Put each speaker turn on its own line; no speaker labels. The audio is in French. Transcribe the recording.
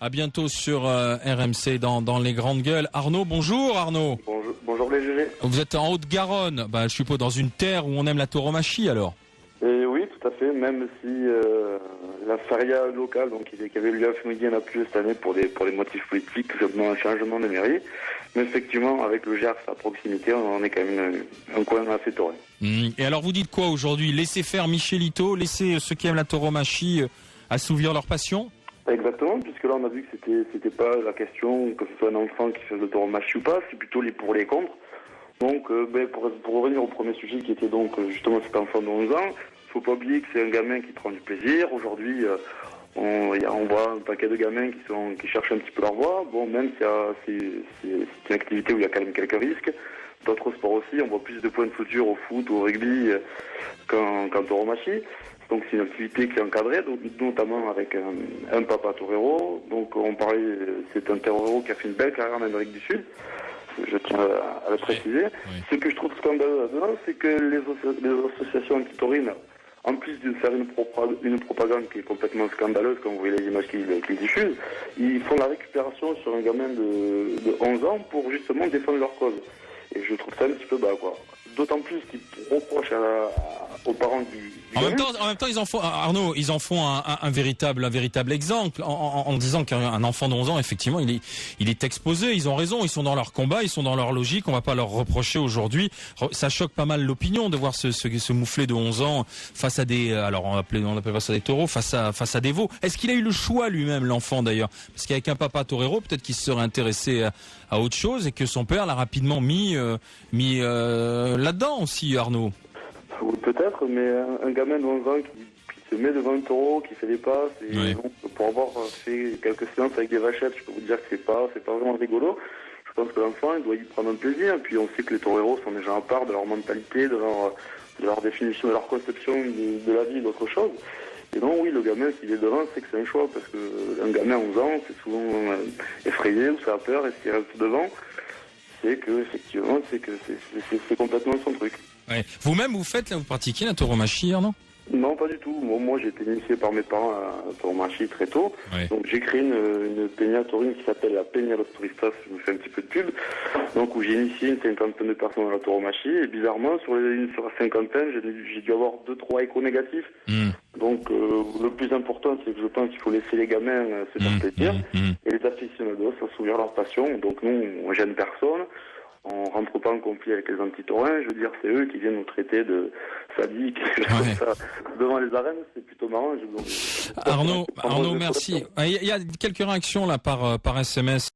À bientôt sur RMC dans les grandes gueules. Arnaud, bonjour Arnaud.
Bonjour les GG.
Vous êtes en Haute-Garonne, je suppose dans une terre où on aime la tauromachie alors.
Et oui, tout à fait, même si la feria locale qui avait lieu à Fumigui n'a plus cette année pour des motifs politiques, tout simplement un changement de mairie. Mais effectivement, avec le Gers à proximité, on est quand même un coin assez tauré.
Et alors vous dites quoi aujourd'hui? Laissez faire Michelito, laissez ceux qui aiment la tauromachie assouvir leur passion?
Exactement, puisque là on a vu que c'était pas la question que ce soit un enfant qui fasse de tauromachie ou pas, c'est plutôt les pour les contre. Donc pour revenir au premier sujet qui était donc justement cet enfant de 11 ans, faut pas oublier que c'est un gamin qui prend du plaisir. Aujourd'hui, on voit un paquet de gamins qui cherchent un petit peu leur voie. Bon, même si c'est une activité où il y a quand même quelques risques. D'autres sports aussi, on voit plus de points de suture au foot ou au rugby qu'en tauromachie. Donc c'est une activité qui est encadrée, donc, notamment avec un papa torero. Donc on parlait, c'est un torero qui a fait une belle carrière en Amérique du Sud. Je tiens à le préciser. Oui. Ce que je trouve scandaleux là-dedans, c'est que les associations anti-taurines, en plus de faire une propagande qui est complètement scandaleuse, comme vous voyez les images qu'ils diffusent, ils font la récupération sur un gamin de 11 ans pour justement défendre leur cause. Et je trouve ça un petit peu bas, quoi. D'autant plus qu'ils reprochent aux parents du
en même temps, ils en font, Arnaud, ils en font un véritable exemple en disant qu'un enfant de 11 ans, effectivement, il est exposé. Ils ont raison, ils sont dans leur combat, ils sont dans leur logique. On va pas leur reprocher aujourd'hui. Ça choque pas mal l'opinion de voir ce mouflet de 11 ans face à des, alors on appelle pas ça des taureaux, face à des veaux. Est-ce qu'il a eu le choix lui-même, l'enfant d'ailleurs? Parce qu'avec un papa torero, peut-être qu'il se serait intéressé à autre chose et que son père l'a rapidement mis là-dedans aussi, Arnaud.
Oui, peut-être, mais un gamin de 11 ans qui se met devant un taureau, qui fait des passes, et oui. Donc, pour avoir fait quelques séances avec des vachettes, je peux vous dire que c'est pas vraiment rigolo. Je pense que l'enfant, il doit y prendre un plaisir. Et puis on sait que les toreros sont déjà à part de leur mentalité, de leur définition, de leur conception de la vie, d'autre chose. Et donc oui, le gamin, s'il est devant, c'est que c'est un choix, parce que un gamin à 11 ans, c'est souvent effrayé ou ça a peur, et s'il reste devant, c'est que effectivement, c'est complètement son truc.
Ouais. Vous-même, vous pratiquez la tauromachie, Arnaud?
Non, pas du tout. Moi, j'ai été initié par mes parents à la tauromachie très tôt. Ouais. Donc, j'ai créé une peña taurine qui s'appelle la Peña Los Turistas. Je me fais un petit peu de pub. Donc, où j'ai initié une cinquantaine de personnes à la tauromachie. Et bizarrement, sur la cinquantaine, j'ai dû avoir 2-3 échos négatifs. Donc, le plus important, c'est que je pense qu'il faut laisser les gamins se faire plaisir. Et les aficionados s'assouvir leur passion. Donc, nous, on gêne personne. On rentre pas en conflit avec les anti-taurins. Je veux dire, c'est eux qui viennent nous traiter de sadiques, comme ça, devant les arènes. C'est plutôt marrant.
Arnaud, merci. Il y a quelques réactions là par SMS.